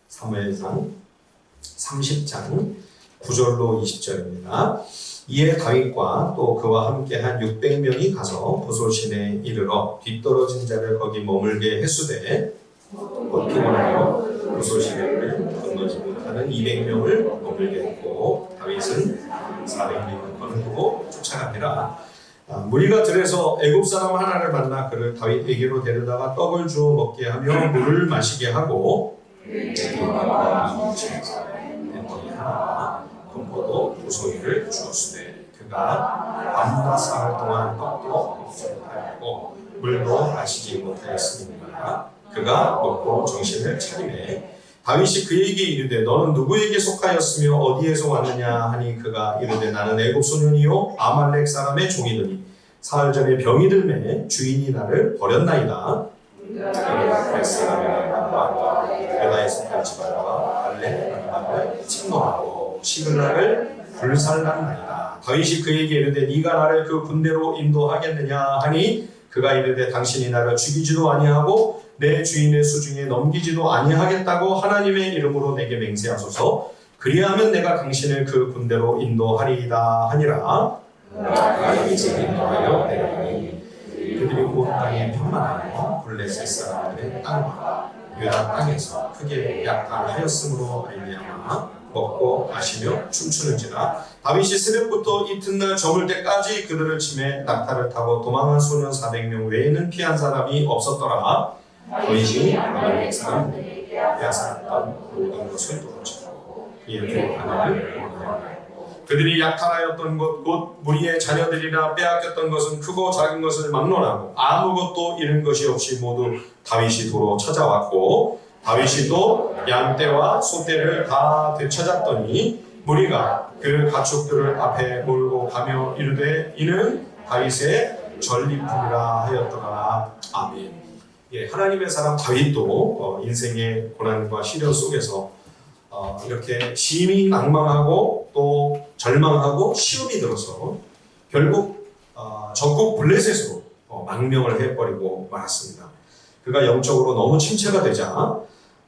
사무엘상 30장 9절로 20절입니다. 이에 다윗과 또 그와 함께한 600명이 가서 보솔시내에 이르러 뒤떨어진 자를 거기 머물게 했으되 곧 피곤하여 보솔시내를 건너지 못하는 200명을 머물게 했고 다윗은 400명을 거느리고 쫓아가니라. 무리가 들에서 애굽 사람 하나를 만나 그를 다윗에게로 데려다가 떡을 주어 먹게 하며 물을 마시게 하고 금포도 두 소위를 주었으되 그가 밤과 사흘 동안 떡도 먹지 못하였고 물도 마시지 못하였으니까 그가 먹고 정신을 차리매 다윗이 그에게 이르되 너는 누구에게 속하였으며 어디에서 왔느냐 하니 그가 이르되 나는 애굽 소년이요 아말렉 사람의 종이더니 사흘 전에 병이 들매 주인이 나를 버렸나이다. 베다에 속한 지발과 발레 안방을 침노하고 시글락을 불살랐나이다. 다윗이 그에게 이르되 네가 나를 그 군대로 인도하겠느냐 하니 그가 이르되 당신이 나를 죽이지도 아니하고 내 주인의 수중에 넘기지도 아니하겠다고 하나님의 이름으로 내게 맹세하소서. 그리하면 내가 당신을 그 군대로 인도하리이다 하니라. 다윗이 인도하여 내려가니 그들이 온 땅에 편만하여 블레셋 사람들의 땅과 유다 땅에서 크게 약탈하였으므로 말미암아 먹고 마시며 춤추는지라. 다윗이 새벽부터 이튿날 저물 때까지 그들을 치매 낙타를 타고 도망한 소년 400명 외에는 피한 사람이 없었더라. 다윗이 아말렉 사람들에게 빼앗았던 모든 것을 도로치고 그의 두 하나를 원하였고 그들이 약탈하였던 것 곧 무리의 자녀들이나 빼앗겼던 것은 크고 작은 것을 막론하고 아무것도 잃은 것이 없이 모두 다윗이 도로 찾아왔고 다윗이 또 양떼와 소떼를 다 되찾았더니 무리가 그 가축들을 앞에 몰고 가며 이르되 이는 다윗의 전리품이라 하였더라. 아멘. 예, 하나님의 사람 다윗도 인생의 고난과 시련 속에서 이렇게 심히 낭망하고 또 절망하고 시험이 들어서 결국 적국 블레셋으로 망명을 해버리고 말았습니다. 그가 영적으로 너무 침체가 되자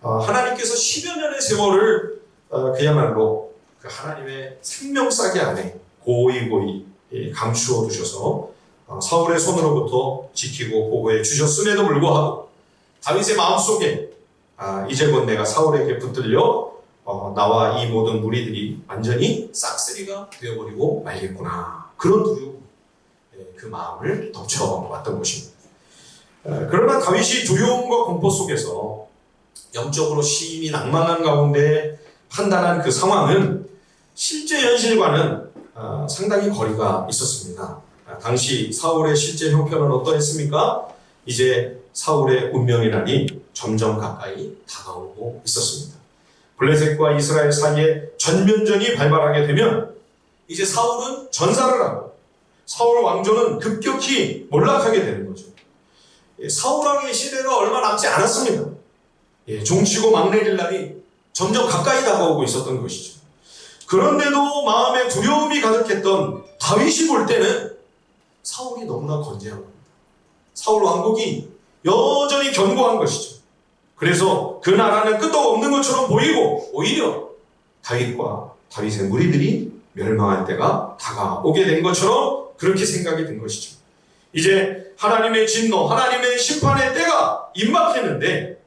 하나님께서 10여 년의 세월을 그야말로 그 하나님의 생명싸개 안에 고이 감추어 두셔서 사울의 손으로부터 지키고 보호해 주셨음에도 불구하고 다윗의 마음속에 이제 곧 내가 사울에게 붙들려 나와 이 모든 무리들이 완전히 싹쓸이가 되어버리고 말겠구나. 그런 두려움, 그 마음을 덮쳐왔던 것입니다. 그러나 다윗이 두려움과 공포 속에서 영적으로 심히 낭만한 가운데 판단한 그 상황은 실제 현실과는 상당히 거리가 있었습니다. 당시 사울의 실제 형편은 어떠했습니까? 이제 사울의 운명이라니 점점 가까이 다가오고 있었습니다. 블레셋과 이스라엘 사이에 전면전이 발발하게 되면 이제 사울은 전사를 하고 사울 왕조는 급격히 몰락하게 되는 거죠. 사울 왕의 시대가 얼마 남지 않았습니다. 종치고 막 내릴 날이 점점 가까이 다가오고 있었던 것이죠. 그런데도 마음에 두려움이 가득했던 다윗이 볼 때는 사울이 너무나 건재한 겁니다. 사울 왕국이 여전히 견고한 것이죠. 그래서 그 나라는 끄떡없는 것처럼 보이고 오히려 다윗과 다윗의 무리들이 멸망할 때가 다가오게 된 것처럼 그렇게 생각이 든 것이죠. 이제 하나님의 진노, 하나님의 심판의 때가 임박했는데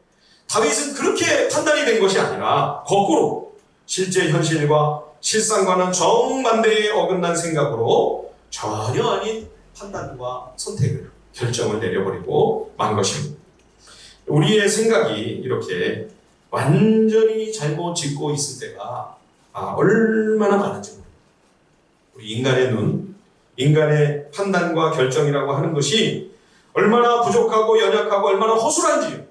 다윗은 그렇게 판단이 된 것이 아니라 거꾸로 실제 현실과 실상과는 정반대에 어긋난 생각으로 전혀 아닌 판단과 선택을 결정을 내려버리고 만 것입니다. 우리의 생각이 이렇게 완전히 잘못 짓고 있을 때가 얼마나 많은지 모릅니다. 우리 인간의 눈, 인간의 판단과 결정이라고 하는 것이 얼마나 부족하고 연약하고 얼마나 허술한지요.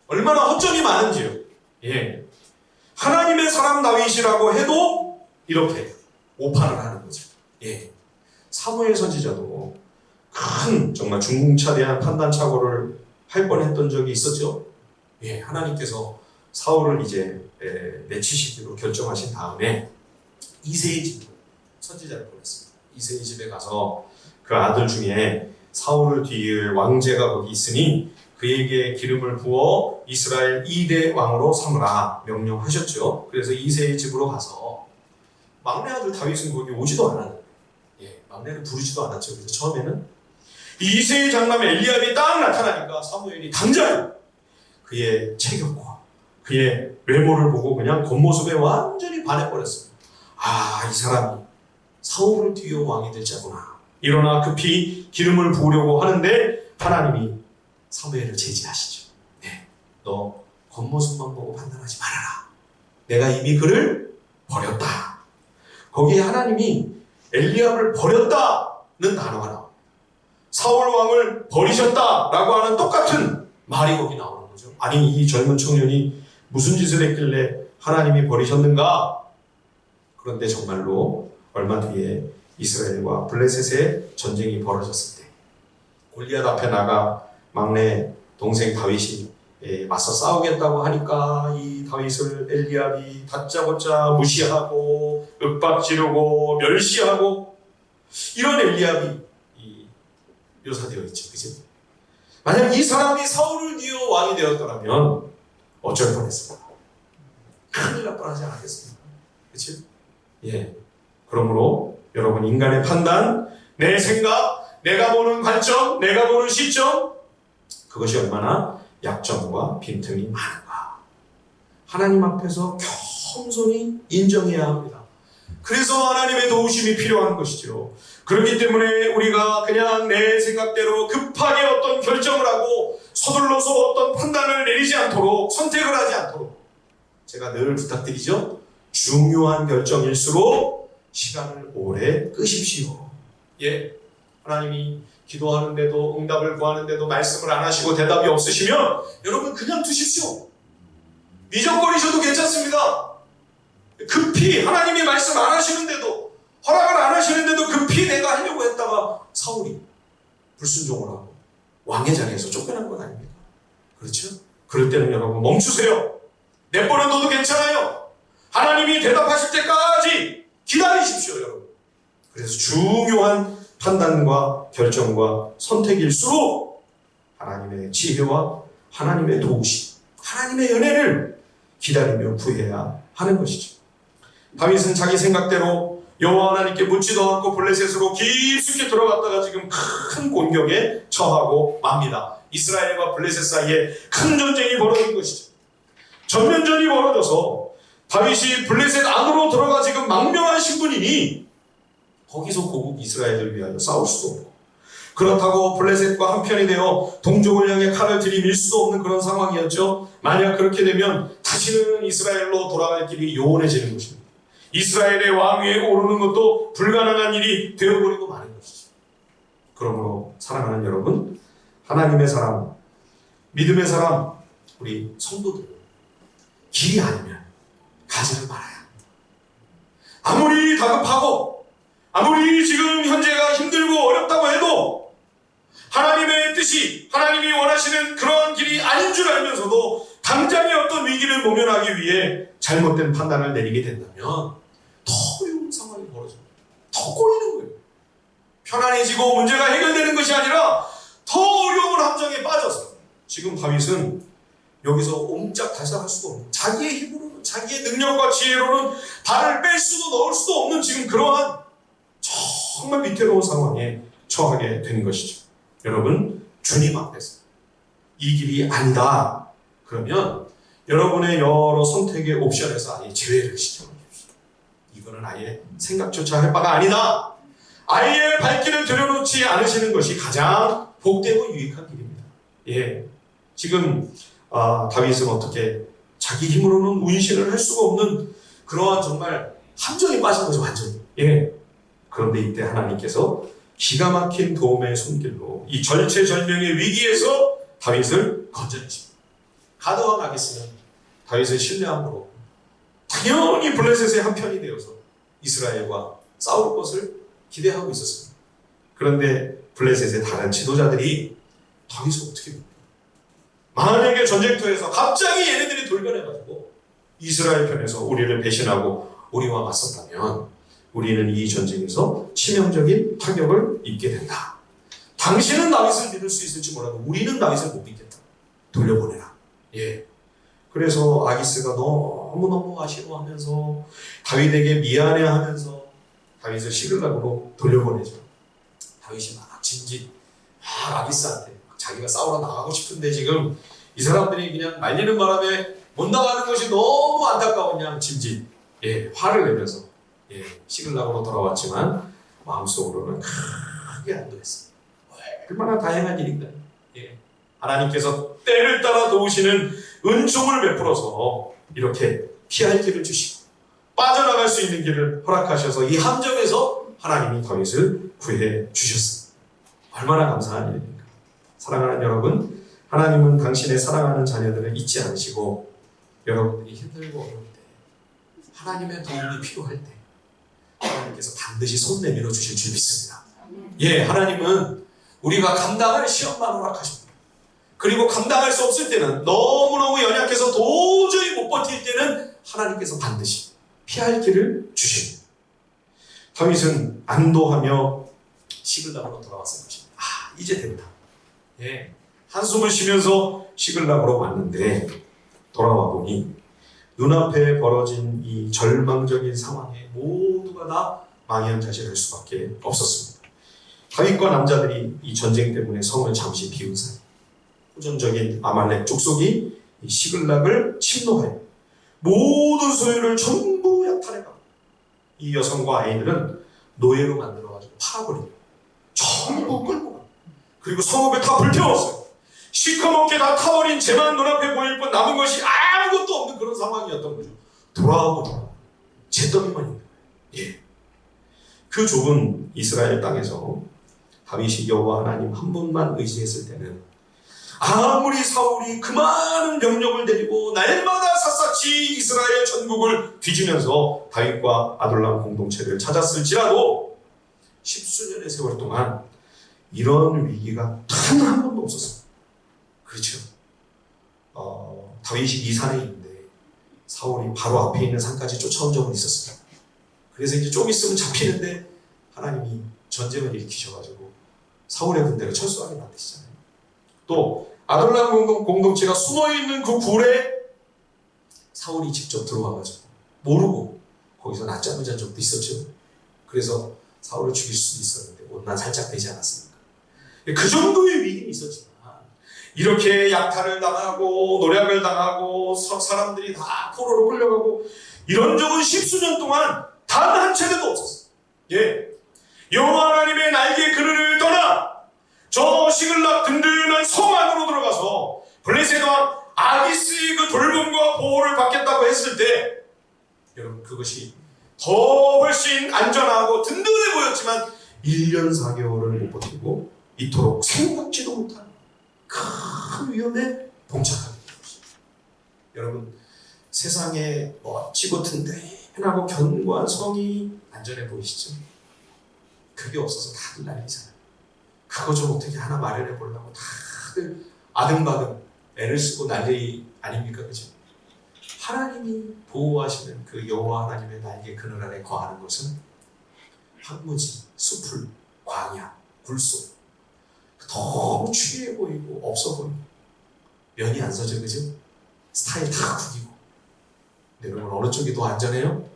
얼마나 허점이 많은지요. 하나님의 사람 다윗이라고 해도 이렇게 오판을 하는 거죠. 사무엘 선지자도 큰 정말 중차대한 판단착오를 할 뻔했던 적이 있었죠. 하나님께서 사울을 이제 내치시기로 결정하신 다음에 이새의 집으로 선지자를 보냈습니다. 이새의 집에 가서 그 아들 중에 사울을 뒤이을 왕제가 거기 있으니 그에게 기름을 부어 이스라엘 2대 왕으로 삼으라 명령하셨죠. 그래서 이새의 집으로 가서 막내 아들 다윗은 거기 오지도 않았는데, 막내를 부르지도 않았죠. 그래서 처음에는 이새의 장남 엘리압이 딱 나타나니까 사무엘이 당장 그의 체격과 그의 외모를 보고 그냥 겉모습에 완전히 반해버렸습니다. 아, 이 사람이 사울을 뒤이어 왕이 될 자구나. 일어나 급히 기름을 부으려고 하는데 하나님이 사무엘을 제지하시죠. 너 겉모습만 보고 판단하지 말아라. 내가 이미 그를 버렸다. 거기에 하나님이 엘리압을 버렸다는 단어가 나옵니다. 사울 왕을 버리셨다라고 하는 똑같은 말이 거기 나오는 거죠. 아니, 이 젊은 청년이 무슨 짓을 했길래 하나님이 버리셨는가? 그런데 정말로 얼마 뒤에 이스라엘과 블레셋의 전쟁이 벌어졌을 때 골리앗 앞에 나가 막내 동생 다윗이 맞서 싸우겠다고 하니까 이 다윗을 엘리압이 다짜고짜 무시하고 윽박지르고 멸시하고, 이런 엘리압이 묘사되어 있죠. 그죠? 만약 이 사람이 사울을 뒤어 왕이 되었더라면 어쩔 뻔했습니까? 큰일 날 뻔하지 않았겠습니까? 그렇죠? 그러므로 여러분, 인간의 판단, 내 생각, 내가 보는 관점, 내가 보는 시점, 그것이 얼마나 약점과 빈틈이 많은가. 하나님 앞에서 겸손히 인정해야 합니다. 그래서 하나님의 도우심이 필요한 것이죠. 그렇기 때문에 우리가 그냥 내 생각대로 급하게 어떤 결정을 하고 서둘러서 어떤 판단을 내리지 않도록, 선택을 하지 않도록, 제가 늘 부탁드리죠. 중요한 결정일수록 시간을 오래 끄십시오. 하나님이 기도하는데도, 응답을 구하는데도 말씀을 안 하시고 대답이 없으시면 여러분 그냥 두십시오. 미적거리셔도 괜찮습니다. 급히 하나님이 말씀 안 하시는데도, 허락을 안 하시는데도 급히 내가 하려고 했다가 사울이 불순종을 하고 왕의 자리에서 쫓겨난 건 아닙니까? 그렇죠? 그럴 때는 여러분 멈추세요. 내버려둬도 괜찮아요. 하나님이 대답하실 때까지 기다리십시오, 여러분. 그래서 중요한 판단과 결정과 선택일수록 하나님의 지혜와 하나님의 도우심, 하나님의 은혜를 기다리며 구해야 하는 것이죠. 다윗은 자기 생각대로 여호와 하나님께 묻지도 않고 블레셋으로 깊숙이 들어갔다가 지금 큰 공격에 처하고 맙니다. 이스라엘과 블레셋 사이에 큰 전쟁이 벌어진 것이죠. 전면전이 벌어져서 다윗이 블레셋 안으로 들어가 지금 망명한 신분이니 거기서 고국 이스라엘을 위하여 싸울 수도 없고, 그렇다고 블레셋과 한편이 되어 동족을 향해 칼을 들이밀 수도 없는 그런 상황이었죠. 만약 그렇게 되면 다시는 이스라엘로 돌아갈 길이 요원해지는 것입니다. 이스라엘의 왕위에 오르는 것도 불가능한 일이 되어버리고 마는 것이죠. 그러므로 사랑하는 여러분, 하나님의 사람, 믿음의 사람, 우리 성도들, 길이 아니면 가지를 말아야 합니다. 아무리 다급하고 아무리 지금 현재가 힘들고 어렵다고 해도 하나님의 뜻이, 하나님이 원하시는 그런 길이 아닌 줄 알면서도 당장의 어떤 위기를 모면하기 위해 잘못된 판단을 내리게 된다면 더 어려운 상황이 벌어집니다. 더 꼬이는 거예요. 편안해지고 문제가 해결되는 것이 아니라 더 어려운 함정에 빠져서 지금 다윗은 여기서 옴짝달싹할 수도 없는, 자기의 힘으로는, 자기의 능력과 지혜로는 발을 뺄 수도 넣을 수도 없는 지금 그러한 정말 위태로운 상황에 처하게 되는 것이죠. 여러분, 주님 앞에서 이 길이 아니다 그러면 여러분의 여러 선택의 옵션에서 아예 제외를 시켜놓으십시오. 이거는 아예 생각조차 할 바가 아니다. 아예 발길을 들여놓지 않으시는 것이 가장 복되고 유익한 길입니다. 지금 다윗은 어떻게 자기 힘으로는 운신을 할 수가 없는 그러한 정말 함정에 빠진 거죠, 완전히. 그런데 이때 하나님께서 기가 막힌 도움의 손길로 이 절체절명의 위기에서 다윗을 건져내십니다. 가드왕 가겠으면 다윗을 신뢰함으로 당연히 블레셋의 한편이 되어서 이스라엘과 싸울 것을 기대하고 있었습니다. 그런데 블레셋의 다른 지도자들이 다윗을 어떻게 봅니까? 만약에 전쟁터에서 갑자기 얘네들이 돌변해가지고 이스라엘 편에서 우리를 배신하고 우리와 맞섰다면 우리는 이 전쟁에서 치명적인 타격을 입게 된다. 당신은 다윗을 믿을 수 있을지 몰라도 우리는 다윗을 못 믿겠다. 돌려보내라. 예. 그래서 아기스가 너무너무 아쉬워하면서 다윗에게 미안해하면서 다윗을 시글락으로 돌려보내죠. 다윗이 막 진지 아기스한테 자기가 싸우러 나가고 싶은데 지금 이 사람들이 그냥 말리는 바람에 못 나가는 것이 너무 안타까운 그냥 진지 화를 내면서 시글락으로 돌아왔지만 마음속으로는 크게 안도했어요. 얼마나 다행한 일인가. 하나님께서 때를 따라 도우시는 은총을 베풀어서 이렇게 피할 길을 주시고 빠져나갈 수 있는 길을 허락하셔서 이 함정에서 하나님이 다윗을 구해 주셨습니다. 얼마나 감사한 일입니까? 사랑하는 여러분, 하나님은 당신의 사랑하는 자녀들을 잊지 않으시고 여러분들이 힘들고 어려울 때 하나님의 도움이 필요할 때 하나님께서 반드시 손 내밀어 주실 줄 믿습니다. 하나님은 우리가 감당할 시험만 허락하십니다. 그리고 감당할 수 없을 때는 너무너무 연약해서 도저히 못 버틸 때는 하나님께서 반드시 피할 길을 주십니다. 다윗은 안도하며 시글락으로 돌아왔을 것입니다. 이제 된다. 한숨을 쉬면서 시글락으로 왔는데 돌아와 보니 눈앞에 벌어진 이 절망적인 상황에 모두가 다 망연자실할 수밖에 없었습니다. 다윗과 남자들이 이 전쟁 때문에 성을 잠시 비운 사이 후전적인 아말렉 족속이 이 시글락을 침노하여 모든 소유를 전부 약탈해가고 이 여성과 아이들은 노예로 만들어가지고 팔아버리고 전부 끌고 가고 그리고 성읍에 다 불태웠어요. 시커멓게 다 타버린 재만 눈앞에 보일 뿐 남은 것이 아무것도 없는 그런 상황이었던 거죠. 돌아오고 잿더미만 있는 거예요. 그 좁은 이스라엘 땅에서 다윗이 여호와 하나님 한 분만 의지했을 때는 아무리 사울이 그 많은 병력을 데리고 날마다 샅샅이 이스라엘 전국을 뒤지면서 다윗과 아둘람 공동체를 찾았을지라도 십수년의 세월 동안 이런 위기가 단 한 번도 없었습니다. 그렇죠. 다윗이 이 산에 있는데 사울이 바로 앞에 있는 산까지 쫓아온 적은 있었습니다. 그래서 이제 좀 있으면 잡히는데 하나님이 전쟁을 일으키셔가지고 사울의 군대를 철수하게 만드시잖아요. 또 아둘람 공동체가 숨어있는 그 굴에 사울이 직접 들어와가지고 모르고 거기서 낮잠을 잔 적도 있었죠. 그래서 사울을 죽일 수도 있었는데 온난 살짝 되지 않았습니까? 그 정도의 위기는 있었지만 이렇게 약탈을 당하고 노략을 당하고 사람들이 다 포로로 끌려가고 이런 적은 십수년 동안 단 한 차례도 없었어요. 여호와 하나님의 날개 그늘을 떠나 저 시글락 든든한 성 안으로 들어가서 블레셋 왕 아기스의 그 돌봄과 보호를 받겠다고 했을 때 여러분 그것이 더 훨씬 안전하고 든든해 보였지만 1년 4개월을 못 버티고 이토록 생각지도 못한 큰 위험에 봉착하게 된 것입니다. 여러분 세상에 멋지고 든든하고 견고한 성이 안전해 보이시죠? 그게 없어서 다들 난리잖아요. 그거 좀 어떻게 하나 마련해 보려고 다들 아등바등 애를 쓰고 난리 아닙니까? 그죠? 하나님이 보호하시는 그 여호와 하나님의 날개 그늘 아래 거하는 것은 황무지, 숲을, 광야, 굴속 너무 추리해 보이고 없어 보이고 면이 안 서죠. 그죠? 스타일 다 구기고 근데 여러분 어느 쪽이 더 안전해요?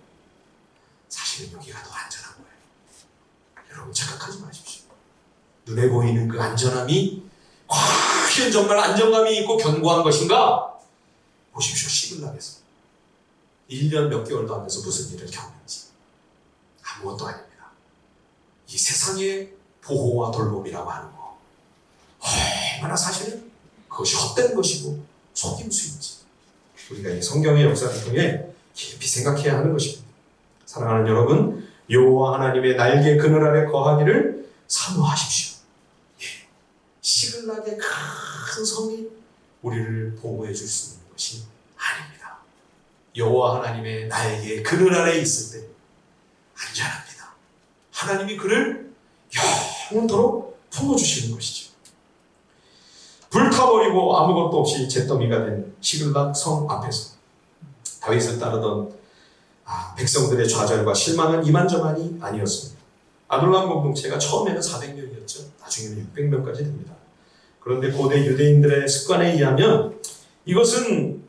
사실은 여기가 더 안전한 거예요. 여러분 착각하지 마십시오. 눈에 보이는 그 안전함이 과연 정말 안정감이 있고 견고한 것인가? 보십시오. 시글락에서 1년 몇 개월도 하면서 무슨 일을 겪는지 아무것도 아닙니다. 이 세상의 보호와 돌봄이라고 하는 거 얼마나 사실은 그것이 헛된 것이고 속임수인지 우리가 이 성경의 역사를 통해 깊이 생각해야 하는 것입니다. 사랑하는 여러분, 여호와 하나님의 날개 그늘 아래 거하기를 사모하십시오. 시글락의 큰 성이 우리를 보호해 줄 수 있는 것이 아닙니다. 여호와 하나님의 날개 그늘 아래 있을 때 안전합니다. 하나님이 그를 영원토록 품어주시는 것이죠. 불타버리고 아무것도 없이 잿더미가 된 시글락 성 앞에서 다윗을 따르던 백성들의 좌절과 실망은 이만저만이 아니었습니다. 아둘람 공동체가 처음에는 400명이었죠. 나중에는 600명까지 됩니다. 그런데 고대 유대인들의 습관에 의하면 이것은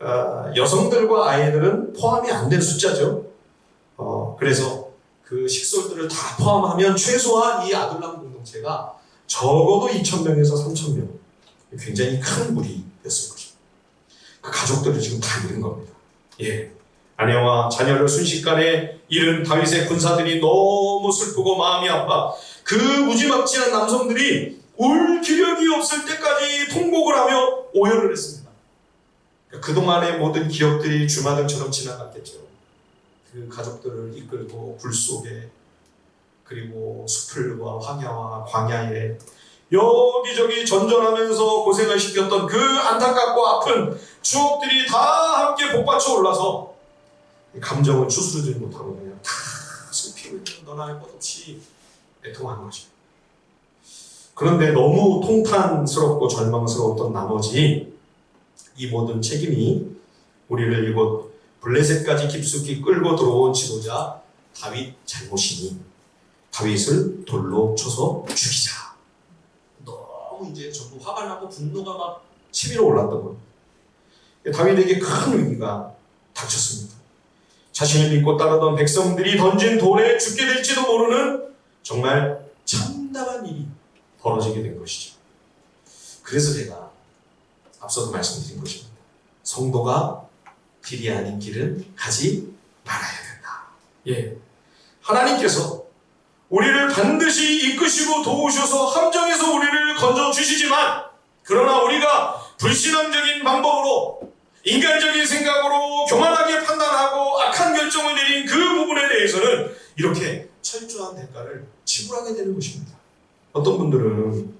여성들과 아이들은 포함이 안 된 숫자죠. 그래서 그 식솔들을 다 포함하면 최소한 이 아둘람 공동체가 적어도 2,000명에서 3,000명, 굉장히 큰 무리였을 것입니다. 그 가족들을 지금 다 잃은 겁니다. 예, 아내와 자녀를 순식간에 잃은 다윗의 군사들이 너무 슬프고 마음이 아파 그 무지막지한 남성들이 울 기력이 없을 때까지 통곡을 하며 오열을 했습니다. 그동안의 모든 기억들이 주마등처럼 지나갔겠죠. 그 가족들을 이끌고 굴 속에, 그리고 수풀과 황야와 광야에 여기저기 전전하면서 고생을 시켰던 그 안타깝고 아픈 추억들이 다 함께 복받쳐 올라서 감정은 추스르지 못하고 그냥 다 슬피고 너나 할 것 없이 애통한 것입니다. 그런데 너무 통탄스럽고 절망스러웠던 나머지 이 모든 책임이 우리를 이곳 블레셋까지 깊숙이 끌고 들어온 지도자 다윗 잘못이니 다윗을 돌로 쳐서 죽이자. 너무 이제 전부 화가 나고 분노가 막 치밀어 올랐던 겁니다. 다윗에게 큰 위기가 닥쳤습니다. 자신을 믿고 따르던 백성들이 던진 돌에 죽게 될지도 모르는 정말 참담한 일이 벌어지게 된 것이죠. 그래서 제가 앞서도 말씀드린 것입니다. 성도가 길이 아닌 길은 가지 말아야 된다. 예, 하나님께서 우리를 반드시 이끄시고 도우셔서 함정에서 우리를 건져주시지만, 그러나 우리가 불신앙적인 방법으로 인간적인 생각으로 교만하게 판단하고 악한 결정을 내린 그 부분에 대해서는 이렇게 철저한 대가를 지불하게 되는 것입니다. 어떤 분들은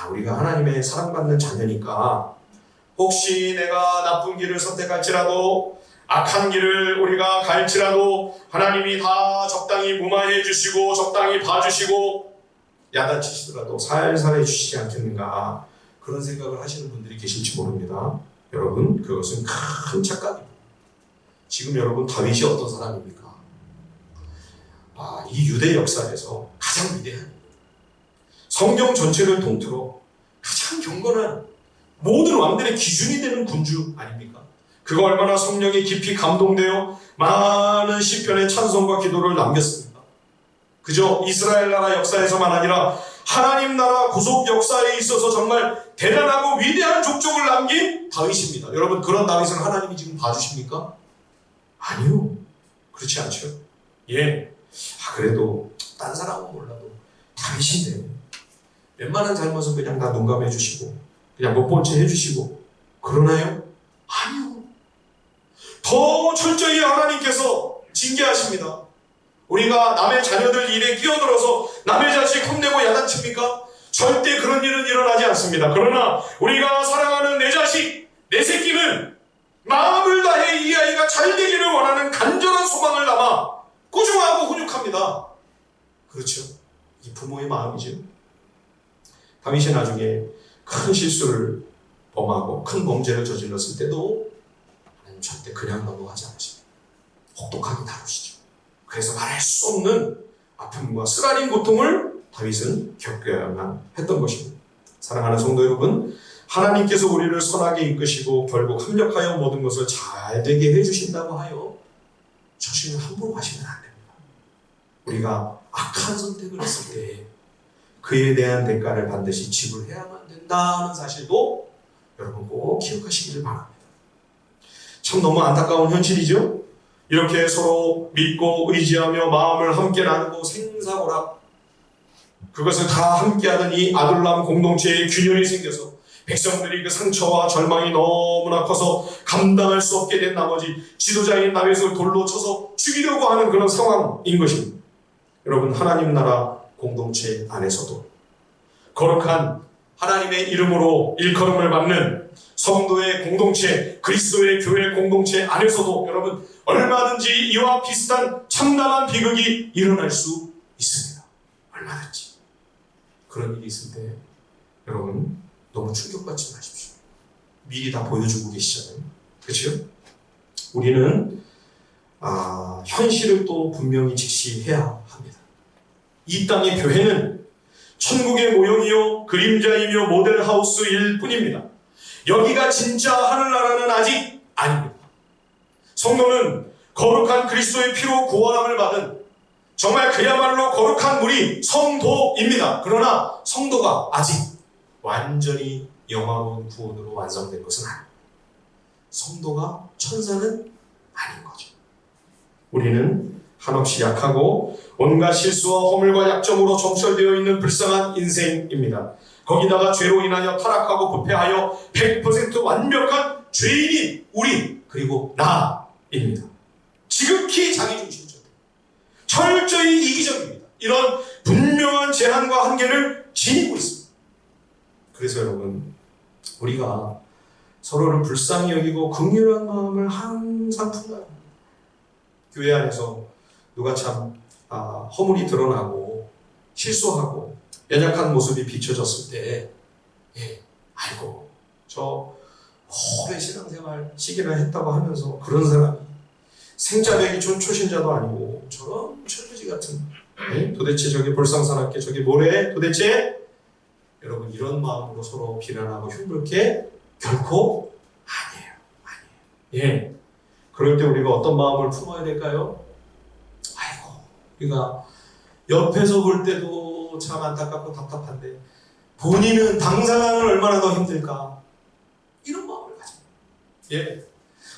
우리가 하나님의 사랑받는 자녀니까 혹시 내가 나쁜 길을 선택할지라도, 악한 길을 우리가 갈지라도 하나님이 다 적당히 무마해 주시고 적당히 봐주시고 야단치시더라도 살살 해주시지 않겠는가, 그런 생각을 하시는 분들이 계실지 모릅니다. 여러분, 그것은 큰 착각입니다. 지금 여러분, 다윗이 어떤 사람입니까? 이 유대 역사에서 가장 위대한, 성경 전체를 통틀어 가장 경건한 모든 왕들의 기준이 되는 군주 아닙니까? 그가 얼마나 성령에 깊이 감동되어 많은 시편의 찬송과 기도를 남겼습니까? 그저 이스라엘 나라 역사에서만 아니라 하나님 나라 구속 역사에 있어서 정말 대단하고 위대한 족적을 남긴 다윗입니다. 여러분, 그런 다윗을 하나님이 지금 봐주십니까? 아니요, 그렇지 않죠. 예, 그래도 딴 사람은 몰라도 다윗인데 웬만한 잘못은 그냥 다 눈감해 주시고 그냥 못 본 채 해주시고 그러나요? 아니요. 더 철저히 하나님께서 징계하십니다. 우리가 남의 자녀들 일에 끼어들어서 남의 자식 혼내고 야단칩니까? 절대 그런 일은 일어나지 않습니다. 그러나 우리가 사랑하는 내 자식, 내 새끼는 마음을 다해 이 아이가 잘 되기를 원하는 간절한 소망을 담아 꾸중하고 훈육합니다. 그렇죠? 이 부모의 마음이죠. 다윗이 나중에 큰 실수를 범하고 큰 범죄를 저질렀을 때도 하나님 절대 그냥 넘어가지 않으십니다. 혹독하게 다루시죠. 그래서 말할 수 없는 아픔과 쓰라린 고통을 다윗은 겪어야만 했던 것입니다. 사랑하는 성도 여러분, 하나님께서 우리를 선하게 이끄시고 결국 합력하여 모든 것을 잘 되게 해주신다고 하여 처신을 함부로 하시면 안 됩니다. 우리가 악한 선택을 했을 때 그에 대한 대가를 반드시 지불해야만 된다는 사실도 여러분 꼭 기억하시기를 바랍니다. 참 너무 안타까운 현실이죠. 이렇게 서로 믿고 의지하며 마음을 함께 나누고 생사고락, 그것을 다 함께하는 이 아둘람 공동체의 균열이 생겨서 백성들이 그 상처와 절망이 너무나 커서 감당할 수 없게 된 나머지 지도자인 다윗을 돌로 쳐서 죽이려고 하는 그런 상황인 것입니다. 여러분, 하나님 나라 공동체 안에서도 거룩한 하나님의 이름으로 일컬음을 받는 성도의 공동체, 그리스도의 교회 공동체 안에서도 여러분 얼마든지 이와 비슷한 참담한 비극이 일어날 수 있습니다. 얼마든지. 그런 일이 있을 때 여러분 너무 충격받지 마십시오. 미리 다 보여주고 계시잖아요. 그렇죠? 우리는 현실을 또 분명히 직시해야 합니다. 이 땅의 교회는 천국의 모형이요 그림자이며 모델하우스일 뿐입니다. 여기가 진짜 하늘나라는 아직 아닙니다. 성도는 거룩한 그리스도의 피로 구원함을 받은 정말 그야말로 거룩한 무리 성도입니다. 그러나 성도가 아직 완전히 영화로운 구원으로 완성된 것은 아닙니다. 성도가 천사는 아닌 거죠. 우리는 한없이 약하고 온갖 실수와 허물과 약점으로 점철되어 있는 불쌍한 인생입니다. 거기다가 죄로 인하여 타락하고 부패하여 100% 완벽한 죄인인 우리 그리고 나입니다. 지극히 자기중심적, 철저히 이기적입니다. 이런 분명한 제한과 한계를 지니고 있습니다. 그래서 여러분, 우리가 서로를 불쌍히 여기고 긍휼한 마음을 항상 품어야 합니다. 교회 안에서 누가 참 허물이 드러나고 실수하고 연약한 모습이 비춰졌을 때 아이고 저 오랜 신앙생활 시기나 했다고 하면서 그런 사람이 생자백이 초신자도 아니고 저런 철부지 같은 도대체 저게 볼상사납게 저게 뭐래 도대체. 여러분, 이런 마음으로 서로 비난하고 흉물게 결코 아니에요. 그럴 때 우리가 어떤 마음을 품어야 될까요? 아이고, 우리가 옆에서 볼 때도 참 안타깝고 답답한데 본인은 당사자는 얼마나 더 힘들까? 이런 마음을 가집니다.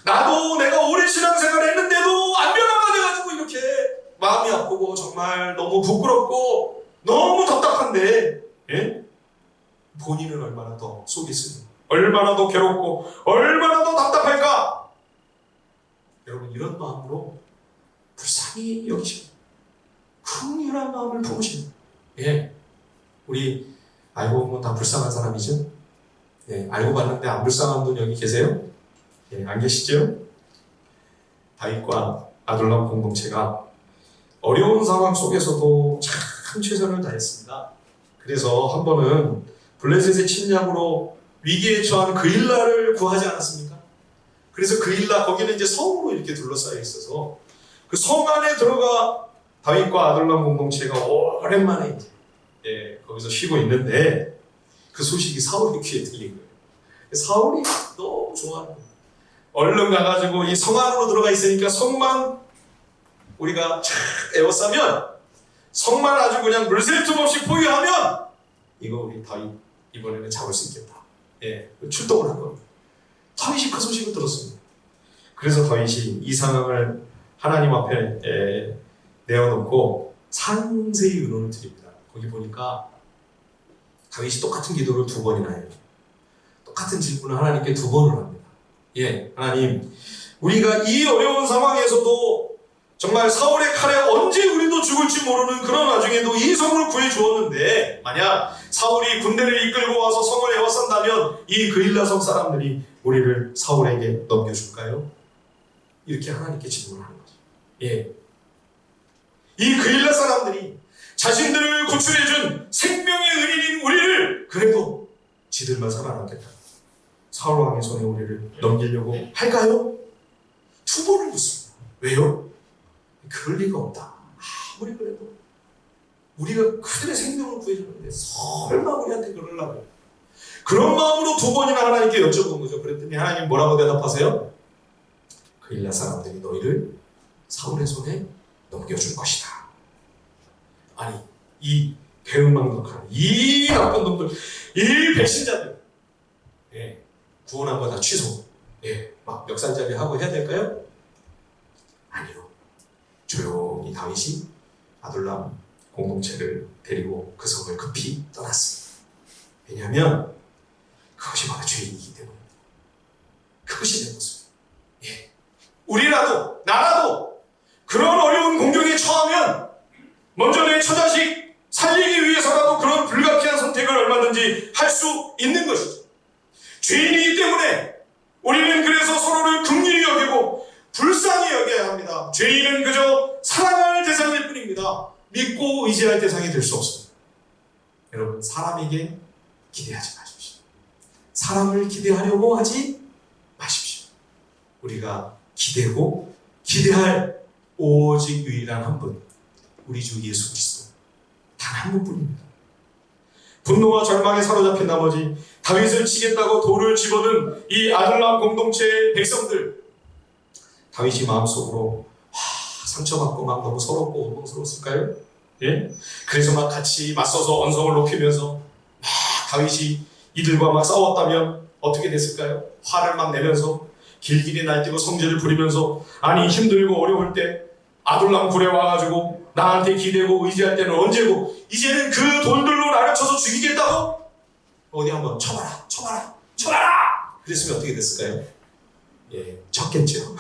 나도 내가 오랜 신앙생활 했는데도 안 변화가 돼가지고 이렇게 마음이 아프고 정말 너무 부끄럽고 너무 답답한데 본인은 얼마나 더 속이 쓰니 얼마나 더 괴롭고 얼마나 더 답답할까? 여러분, 이런 마음으로 불쌍히 여기시고 긍휼한 마음을 품으시는 우리 알고 보면 다 불쌍한 사람이죠. 알고 봤는데 안 불쌍한 분 여기 계세요? 안 계시죠? 다윗과 아둘람 공동체가 어려운 상황 속에서도 참 최선을 다했습니다. 그래서 한 번은 블레셋의 침략으로 위기에 처한 그일라를 구하지 않았습니까? 그래서 그일라, 거기는 이제 성으로 이렇게 둘러싸여 있어서 그 성 안에 들어가 다윗과 아둘람 공동체가 오랜만에 이제 거기서 쉬고 있는데 그 소식이 사울의 귀에 들린 거예요. 사울이 너무 좋아하는 거예요. 얼른 가가지고 이 성 안으로 들어가 있으니까 성만 우리가 착 에워싸면, 성만 아주 그냥 물샐 틈 없이 포위하면 이거 우리 다윗 이번에는 잡을 수 있겠다. 출동을 한 겁니다. 다윗이 그 소식을 들었습니다. 그래서 다윗이 이 상황을 하나님 앞에 내어놓고 상세히 의논을 드립니다. 거기 보니까 다윗이 똑같은 기도를 2번이나 해요. 똑같은 질문을 하나님께 2번을 합니다. 하나님, 우리가 이 어려운 상황에서도 정말 사울의 칼에 언제 우리도 죽을지 모르는 그런 와중에도 이 성을 구해 주었는데, 만약 사울이 군대를 이끌고 와서 성을 에워싼다면 이 그일라 성 사람들이 우리를 사울에게 넘겨줄까요? 이렇게 하나님께 질문을 하는 거죠. 이 그일라 사람들이 자신들을 구출해준 생명의 은인인 우리를 그래도 지들만 살아남겠다, 사울 왕의 손에 우리를 넘기려고 할까요? 2번을 묻습니다. 왜요? 그럴 리가 없다. 아무리 그래도 우리가 그들의 생명을 구해줬는데 설마 우리한테 그러려고. 그런 마음으로 2번이나 하나님께 여쭤본 거죠. 그랬더니 하나님 뭐라고 대답하세요? 그일라 사람들이 너희를 사울의 손에 넘겨줄 것이다. 아니, 이 배은망덕한 이 나쁜 놈들, 이 배신자들, 구원한 거 다 취소. 막 멱살잡이 하고 해야 될까요? 아니요. 조용히 다윗이 아둘람 공동체를 데리고 그 성을 급히 떠났습니다. 왜냐하면 그것이 바로 죄인이기 때문입니다. 그것이 내 모습이에요. 우리라도, 나라도 그런 어려운 공경에 처하면 먼저 내 처자식 살리기 위해서라도 그런 불가피한 선택을 얼마든지 할 수 있는 것이죠. 죄인이기 때문에 우리는 그래서 서로를 긍휼히 여기고 불쌍히 여겨야 합니다. 죄인은 그저 사랑할 대상일 뿐입니다. 믿고 의지할 대상이 될 수 없습니다. 여러분, 사람에게 기대하지 마십시오. 사람을 기대하려고 하지 마십시오. 우리가 기대고 기대할 오직 유일한 한 분, 우리 주 예수 그리스도, 단 한 분뿐입니다. 분노와 절망에 사로잡힌 나머지 다윗을 치겠다고 돌을 집어든 이 아둘람 공동체의 백성들, 다윗이 마음속으로 상처받고 막 너무 서럽고 원망스러웠을까요? 예? 그래서 막 같이 맞서서 언성을 높이면서 막 다윗이 이들과 막 싸웠다면 어떻게 됐을까요? 화를 막 내면서 길길이 날뛰고 성질을 부리면서, 아니 힘들고 어려울 때 아둘람 굴에 와가지고 나한테 기대고 의지할 때는 언제고 이제는 그 돌들로 나를 쳐서 죽이겠다고? 어디 한번 쳐봐라 쳐봐라 쳐봐라! 그랬으면 어떻게 됐을까요? 예, 쳤겠죠.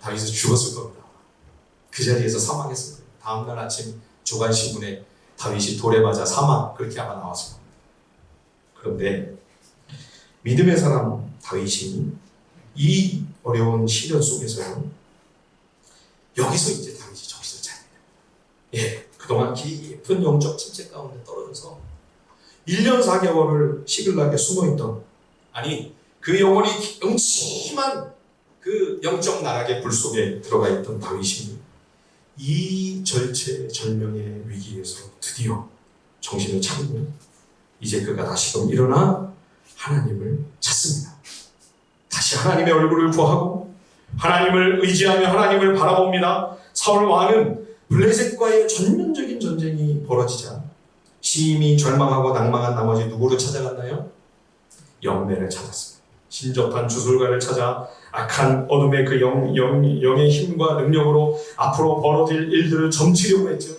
다윗은 죽었을 겁니다. 그 자리에서 사망했을 겁니다. 다음날 아침 조간신문에 다윗이 돌에 맞아 사망, 그렇게 아마 나왔을 겁니다. 그런데 믿음의 사람 다윗이 이 어려운 시련 속에서요, 여기서 이제 다윗이 정신을 차립니다. 예, 그동안 깊은 영적 침체 가운데 떨어져서 1년 4개월을 시글락에 숨어있던, 아니 그 영혼이 음침한 그 영적 나락의 불 속에 들어가 있던 다윗이 이 절체절명의 위기에서 드디어 정신을 차리고 이제 그가 다시금 일어나 하나님을 찾습니다. 다시 하나님의 얼굴을 구하고 하나님을 의지하며 하나님을 바라봅니다. 사울 왕은 블레셋과의 전면적인 전쟁이 벌어지자 심히 절망하고 낭망한 나머지 누구를 찾아갔나요? 영매를 찾았습니다. 신접한 주술가를 찾아 악한 어둠의 그 영의 힘과 능력으로 앞으로 벌어질 일들을 점치려고 했죠.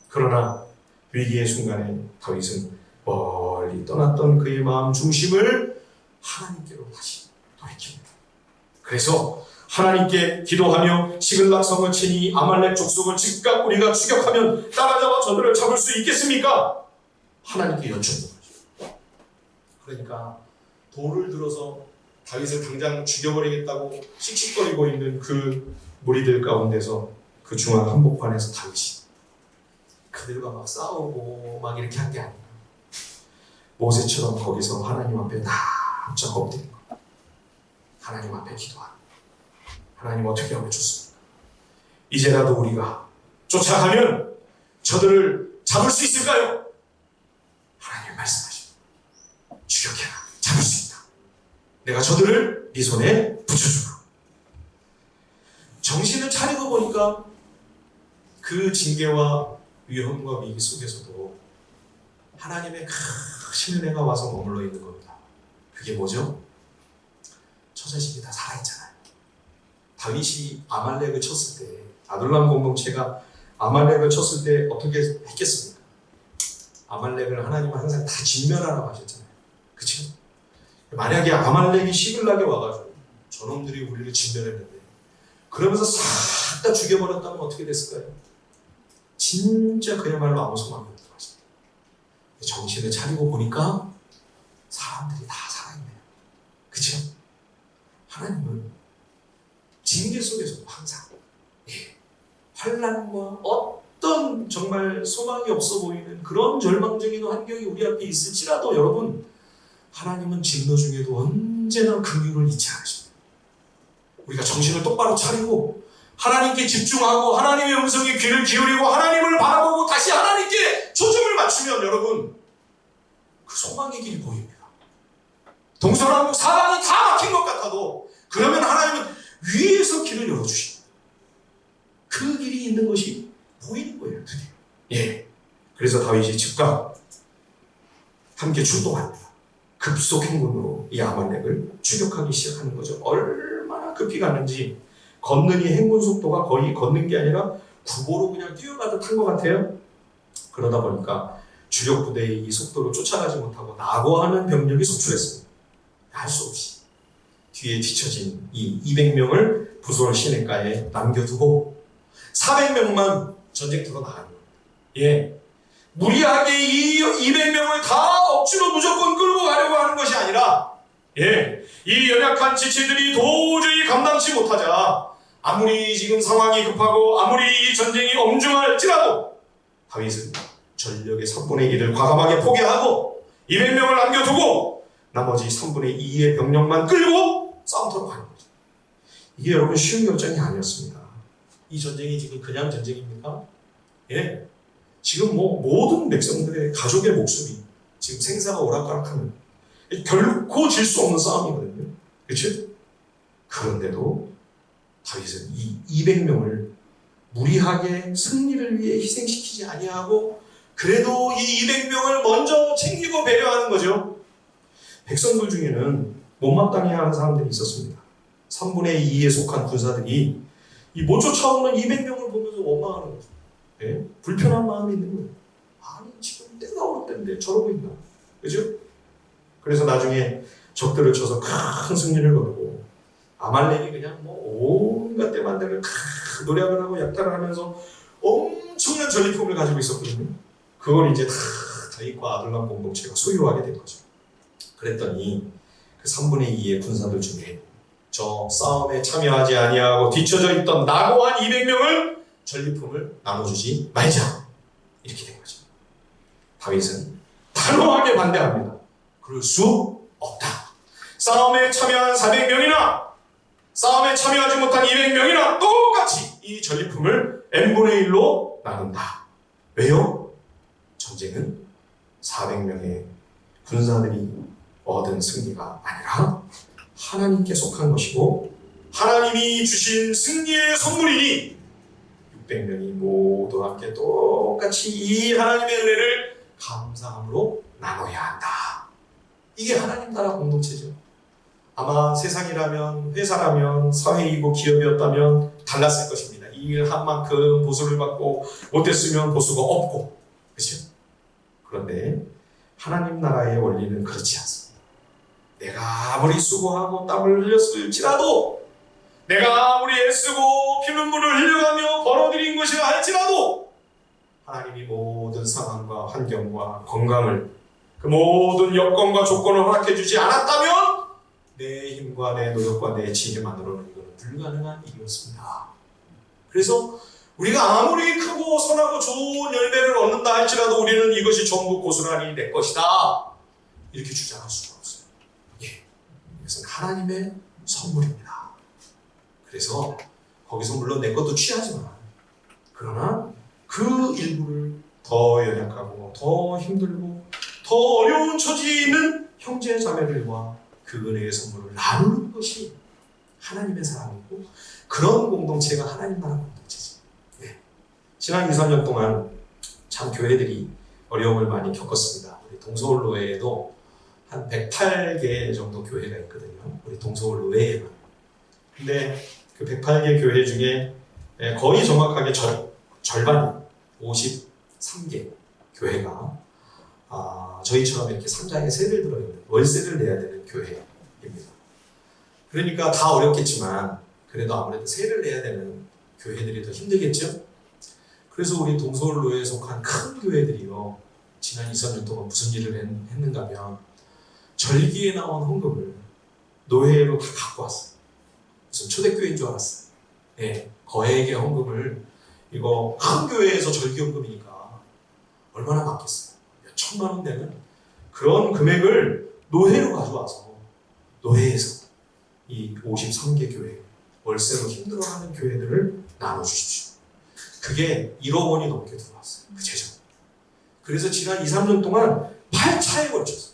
그러나 위기의 순간에 다윗은 멀리 떠났던 그의 마음 중심을 하나님께로 다시 돌이킵니다. 그래서 하나님께 기도하며 시글락 성을 치니 아말렉 족속을 즉각 우리가 추격하면 따라잡아 저들을 잡을 수 있겠습니까? 하나님께 여쭙는 거죠. 그러니까 돌을 들어서 다윗을 당장 죽여버리겠다고 씩씩거리고 있는 그 무리들 가운데서 그 중앙 한복판에서 다윗이 그들과 막 싸우고 막 이렇게 한 게 아니라 모세처럼 거기서 하나님 앞에 납작 엎드린 거, 하나님 앞에 기도하는, 하나님 어떻게 하면 좋습니까? 이제라도 우리가 쫓아가면 저들을 잡을 수 있을까요? 하나님 말씀하십니다. 추격해라, 잡을 수 있다. 내가 저들을 네 손에 붙여주마. 정신을 차리고 보니까 그 징계와 위험과 위기 속에서도 하나님의 큰 은혜가 와서 머물러 있는 겁니다. 그게 뭐죠? 처자식이 다 살아있잖아요. 다윗이 아말렉을 쳤을 때, 아둘람 공동체가 아말렉을 쳤을 때 어떻게 했겠습니까? 아말렉을 하나님은 항상 다 진멸하라고 하셨잖아요. 그쵸? 만약에 아말렉이 시글락에 와가지고 저놈들이 우리를 진멸했는데 그러면서 싹 다 죽여버렸다면 어떻게 됐을까요? 진짜 그야말로 아무 소망이 없다고 하십니다. 정신을 차리고 보니까 사람들이 다 살아있네요. 그쵸? 하나님은 징계 속에서도 항상 환난과 어떤 정말 소망이 없어 보이는 그런 절망적인 환경이 우리 앞에 있을지라도 여러분, 하나님은 진노 중에도 언제나 긍휼을 잊지 않으십니다. 우리가 정신을 똑바로 차리고 하나님께 집중하고 하나님의 음성에 귀를 기울이고 하나님을 바라보고 다시 하나님께 초점을 맞추면 여러분, 그 소망의 길이 보입니다. 동서남북 사방이 다 막힌 것 같아도 그러면 하나님은 위에서 길을 열어주십니다. 그 길이 있는 것이 보이는 거예요. 드디어. 예. 그래서 다윗이 즉각 함께 출동합니다. 급속 행군으로 이 아말렉을 추격하기 시작하는 거죠. 얼마나 급히 가는지, 걷는 이 행군 속도가 거의 걷는 게 아니라 구보로 그냥 뛰어가듯 한 것 같아요. 그러다 보니까 주력 부대의 이 속도를 쫓아가지 못하고 낙오하는 병력이 속출했습니다. 할 수 없이 뒤에 뒤처진 이 200명을 부솔 시내가에 남겨두고 400명만 전쟁터로 나가는 겁니다. 예. 무리하게 이 200명을 다 억지로 무조건 끌고 가려고 하는 것이 아니라, 예, 이 연약한 지체들이 도저히 감당치 못하자, 아무리 지금 상황이 급하고 아무리 이 전쟁이 엄중할지라도 다윗은 전력의 3분의 1을 과감하게 포기하고 200명을 남겨두고 나머지 3분의 2의 병력만 끌고 싸움터로 가는 거죠. 이게 여러분 쉬운 결정이 아니었습니다. 이 전쟁이 지금 그냥 전쟁입니까? 예. 지금 뭐 모든 백성들의 가족의 목숨이 지금 생사가 오락가락하는 결코 질 수 없는 싸움이거든요. 그렇죠? 그런데도 다윗은 이 200명을 무리하게 승리를 위해 희생시키지 아니하고 그래도 이 200명을 먼저 챙기고 배려하는 거죠. 백성들 중에는 못마땅해 하는 사람들이 있었습니다. 3분의 2에 속한 군사들이 이 못 쫓아오는 200명을 보면서 원망하는 거죠. 네? 불편한 마음이 있는 거예요. 아니 지금 때가 어느 때인데 저러고 있나. 그죠? 그래서 나중에 적들을 쳐서 큰 승리를 거두고 아말렉이 그냥 뭐 온갖 때만대를 노력을 하고 약탈을 하면서 엄청난 전리품을 가지고 있었거든요. 그걸 이제 다 다윗과 아둘람 공동체가 소유하게 된 거죠. 그랬더니 그 3분의 2의 군사들 중에 저 싸움에 참여하지 아니하고 뒤쳐져 있던 낙오한 200명을 전리품을 나눠주지 말자. 이렇게 된 거죠. 다윗은 단호하게 반대합니다. 그럴 수 없다. 싸움에 참여한 400명이나 싸움에 참여하지 못한 200명이나 똑같이 이 전리품을 n분의 1로 나눈다. 왜요? 전쟁은 400명의 군사들이 얻은 승리가 아니라 하나님께 속한 것이고 하나님이 주신 승리의 선물이니 600명이 모두 함께 똑같이 이 하나님의 은혜를 감사함으로 나눠야 한다. 이게 하나님 나라 공동체죠. 아마 세상이라면 회사라면 사회이고 기업이었다면 달랐을 것입니다. 이 일 한 만큼 보수를 받고 못했으면 보수가 없고 그렇죠? 그런데 하나님 나라의 원리는 그렇지 않습니다. 내가 아무리 수고하고 땀을 흘렸을지라도 내가 아무리 애쓰고 피눈물을 흘려가며 벌어들인 것이라 할지라도 하나님이 모든 상황과 환경과 건강을 그 모든 여건과 조건을 허락해 주지 않았다면 내 힘과 내 노력과 내 지혜만으로는 이거는 불가능한 일이었습니다. 그래서 우리가 아무리 크고 선하고 좋은 열매를 얻는다 할지라도 우리는 이것이 전부 고스란히 내 것이다 이렇게 주장할 수가 없어요. 예, 이것은 하나님의 선물입니다. 그래서 거기서 물론 내 것도 취하지만 그러나 그 일부를 더 연약하고 더 힘들고 더 어려운 처지에 있는 형제 자매들과 그 은혜의 선물을 나누는 것이 하나님의 사랑이고 그런 공동체가 하나님 나라 공동체지. 네. 지난 2, 3년 동안 참 교회들이 어려움을 많이 겪었습니다. 우리 동서울로회에도 한 108개 정도 교회가 있거든요. 우리 동서울로회에만. 근데 그 108개 교회 중에 거의 정확하게 절반 53개 교회가 저희처럼 이렇게 상자에 세를 들어있는 월세를 내야 되는 교회입니다. 그러니까 다 어렵겠지만 그래도 아무래도 세를 내야 되는 교회들이 더 힘들겠죠? 그래서 우리 동서울로회에 속한 큰 교회들이요 지난 2, 3년 동안 무슨 일을 했는가 하면 절기에 나온 헌금을 노회로 다 갖고 왔어요. 무슨 초대교회인 줄 알았어요. 네, 거액의 헌금을 이거 큰 교회에서 절기헌금이니까 얼마나 많겠어요. 몇 천만 원 되는 그런 금액을 노회로 가져와서 노회에서 이 53개 교회 월세로 힘들어하는 교회들을 나눠주십시오. 그게 1억 원이 넘게 들어왔어요. 그 재정. 그래서 지난 2, 3년 동안 8차에 걸쳐서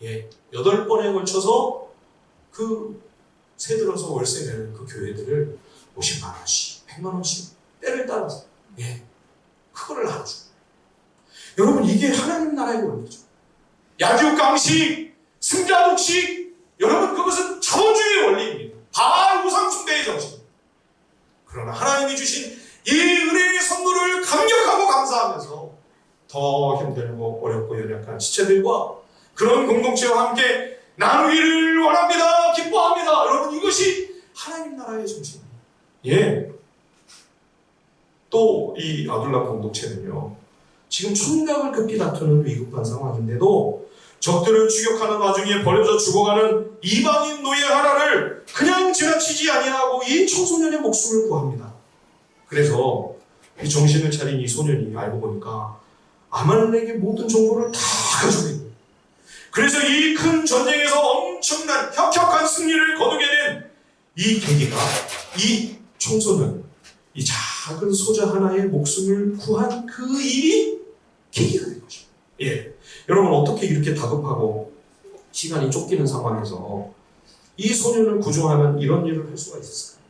예, 8번에 걸쳐서 그 세 들어서 월세 내는 그 교회들을 50만 원씩, 100만 원씩 때를 따라서 예, 그거를 나눠줘요. 여러분 이게 하나님 나라의 원리죠. 약육강식, 승자독식 여러분 그것은 자본주의의 원리입니다. 바알 우상 숭배의 정신. 그러나 하나님이 주신 이 은혜의 선물을 감격하고 감사하면서 더 힘들고 어렵고 연약한 지체들과 그런 공동체와 함께 나누기를 원합니다. 기뻐합니다. 여러분 이것이 하나님 나라의 정신입니다. 예. 또 이 아둘람 공동체는요. 지금 천각을 급히 다투는 위급한 상황인데도 적들을 추격하는 와중에 버려져 죽어가는 이방인 노예 하나를 그냥 지나치지 아니하고 이 청소년의 목숨을 구합니다. 그래서 이 정신을 차린 이 소년이 알고 보니까 아말렉의 모든 정보를 다 가지고 있는 거예요. 그래서 이 큰 전쟁에서 엄청난 혁혁한 승리를 거두게 된 이 계기가 이 청소년, 이 작은 소자 하나의 목숨을 구한 그 일이 계기가 된 거죠. 예. 여러분, 어떻게 이렇게 다급하고 시간이 쫓기는 상황에서 이 소년을 구조하는 이런 일을 할 수가 있었을까요?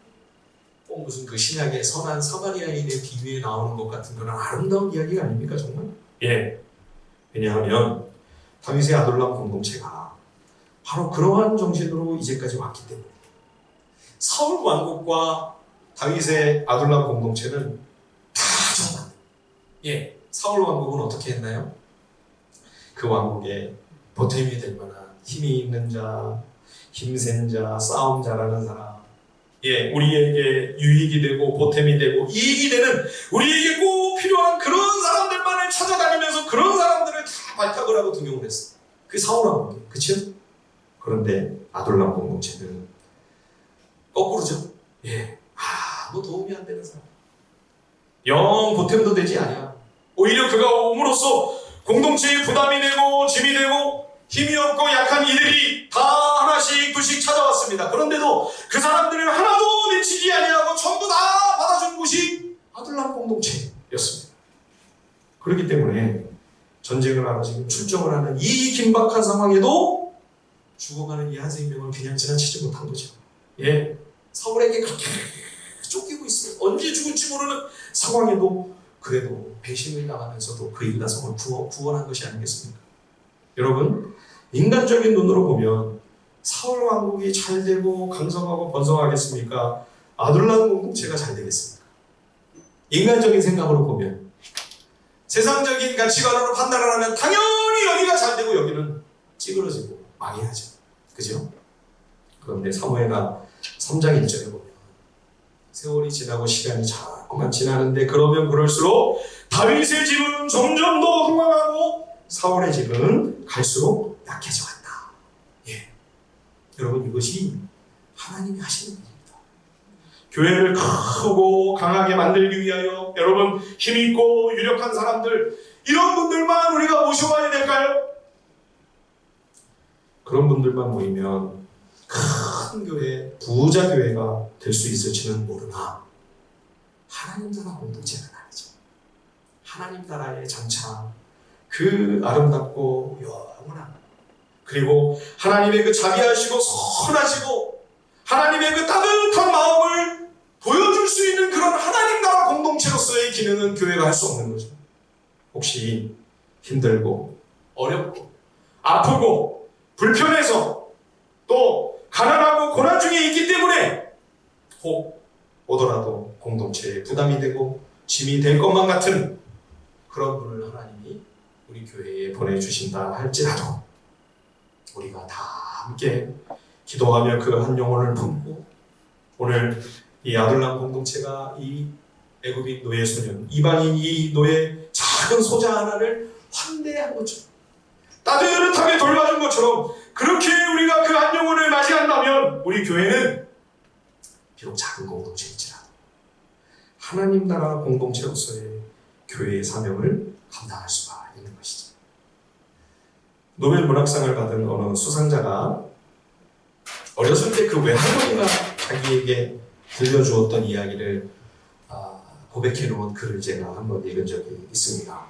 무슨 그 신약의 선한 사마리아인의 비유에 나오는 것 같은 그런 아름다운 이야기가 아닙니까, 정말? 예. 왜냐하면 다윗의 아둘람 공동체가 바로 그러한 정신으로 이제까지 왔기 때문에 사울 왕국과 다윗의 아둘람 공동체는 다 정말, 예, 사울 왕국은 어떻게 했나요? 그 왕국에 보탬이 될 만한 힘이 있는 자, 힘센 자, 싸움 잘하는 사람, 예, 우리에게 유익이 되고 보탬이 되고 이익이 되는, 우리에게 꼭 필요한 그런 사람들만을 찾아다니면서 그런 사람들을 다 발탁을 하고 등용을 했어요. 그 사울 왕국이, 그렇죠? 그런데 아둘람 공동체는 거꾸로죠. 예, 아무 도움이 안 되는 사람, 영 보탬도 되지 않아. 오히려 그가 옴으로써 공동체에 부담이 되고 짐이 되고 힘이 없고 약한 이들이 다 하나씩 둘씩 찾아왔습니다. 그런데도 그 사람들을 하나도 내치지 아니하고 전부 다 받아준 곳이 아둘람 공동체였습니다. 그렇기 때문에 전쟁을 하러 지금 출정을 하는 이 긴박한 상황에도 죽어가는 이 한 생명을 그냥 지나치지 못한 거죠. 예, 사울에게 그렇게 쫓기고 있어요. 언제 죽을지 모르는 상황에도 그래도 배신을 당하면서도 그 일나성을 구원한 것이 아니겠습니까? 여러분, 인간적인 눈으로 보면 사울 왕국이 잘 되고 강성하고 번성하겠습니까? 아둘람 공동체가 잘 되겠습니까? 인간적인 생각으로 보면, 세상적인 가치관으로 판단을 하면 당연히 여기가 잘 되고 여기는 찌그러지고 망해야죠. 그죠? 그런데 사무엘하 3장 1절에 보면 세월이 지나고 시간이 자꾸만 지나는데 그러면 그럴수록 다윗의 집은 점점 더 흥왕하고 사울의 집은 갈수록 약해져 간다. 예, 여러분, 이것이 하나님이 하시는 일입니다. 교회를 크고 강하게 만들기 위하여 여러분, 힘있고 유력한 사람들, 이런 분들만 우리가 모셔와야 될까요? 그런 분들만 모이면 큰 교회, 부자 교회가 될 수 있을지는 모르나 하나님 나라 공동체는 아니죠. 하나님 나라의 장차 그 아름답고 영원한, 그리고 하나님의 그 자비하시고 선하시고 하나님의 그 따뜻한 마음을 보여줄 수 있는 그런 하나님 나라 공동체로서의 기능은 교회가 할 수 없는 거죠. 혹시 힘들고 어렵고 아프고 불편해서 또 가난하고 고난 중에 있기 때문에 혹 오더라도 공동체에 부담이 되고 짐이 될 것만 같은 그런 분을 하나님이 우리 교회에 보내주신다 할지라도 우리가 다 함께 기도하며 그 한 영혼을 품고, 오늘 이 아둘람 공동체가 이 애굽인 노예 소년, 이방인 이 노예 작은 소자 하나를 환대한 것처럼, 따뜻하게 돌봐준 것처럼, 그렇게 우리가 그 한 영혼을 맞이한다면 우리 교회는 비록 작은 공동체일지라도 하나님 나라 공동체로서의 교회의 사명을 감당할 수가 있는 것이죠. 노벨 문학상을 받은 어느 수상자가 어렸을 때 그 외할머니가 자기에게 들려주었던 이야기를 고백해 놓은 글을 제가 한번 읽은 적이 있습니다.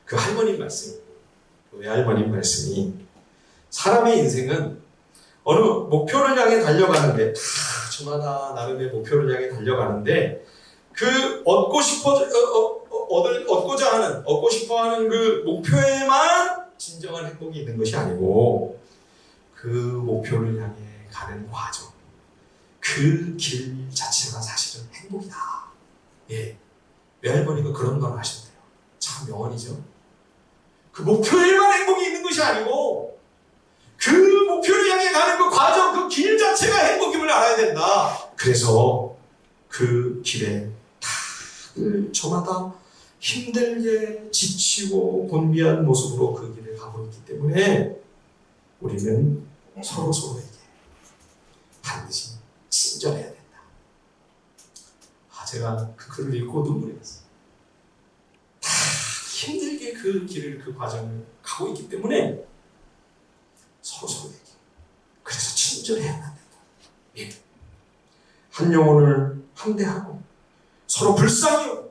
그 할머니 말씀, 그 외할머니 말씀이, 사람의 인생은 어느 목표를 향해 달려가는데, 다 저마다 나름의 목표를 향해 달려가는데, 그 얻고 싶어 하는 그 목표에만 진정한 행복이 있는 것이 아니고, 그 목표를 향해 가는 과정, 그 길 자체가 사실은 행복이다. 예, 외할머니가 그런 걸 하셨대요. 참 명언이죠. 그 목표에만 행복이 있는 것이 아니고 그 목표를 향해 가는 그 과정, 그 길 자체가 행복임을 알아야 된다. 그래서 그 길에 다들 저마다 힘들게 지치고 곤비한 모습으로 그 길을 가고 있기 때문에 우리는 서로에게 반드시 친절해야 된다. 제가 그 글을 읽고 눈물이 났어요. 다 힘들게 그 길을, 그 과정을 가고 있기 때문에 서로에게 그래서 친절해야 한다. 예. 한 영혼을 함대하고 서로 불쌍해요.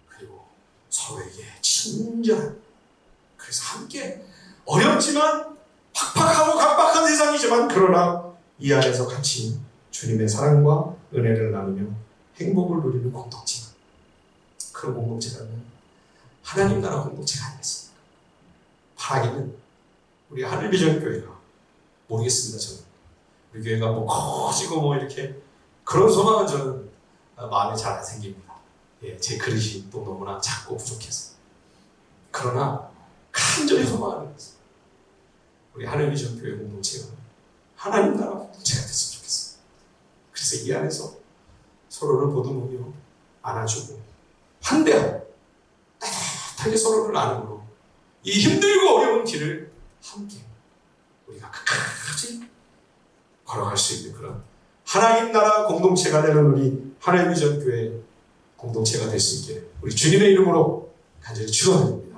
그리고 서로에게 친절한, 그래서 함께 어렵지만 팍팍하고 각박한 세상이지만 그러나 이 안에서 같이 주님의 사랑과 은혜를 나누며 행복을 누리는 공동체가, 그런 공동체라면 하나님 나라 공동체가 아니겠습니까? 바라기는 우리 하늘비전교회가, 모르겠습니다. 저는 우리 교회가 뭐 커지고 뭐 이렇게 그런 소망은 저는 마음에 잘 안 생깁니다. 예, 제 그릇이 또 너무나 작고 부족해서. 그러나 간절히 소망하는 것은 우리 하늘비전교회 공동체가 하나님 나라 공동체가 됐으면 좋겠어요. 그래서 이 안에서 서로를 보듬으며 안아주고 환대하고 따뜻하게 서로를 안으므로 이 힘들고 어려운 길을 함께 우리가 끝까지 걸어갈 수 있는 그런 하나님 나라 공동체가 되는 우리 하늘비전교회 공동체가 될 수 있게 우리 주님의 이름으로 간절히 축원드립니다.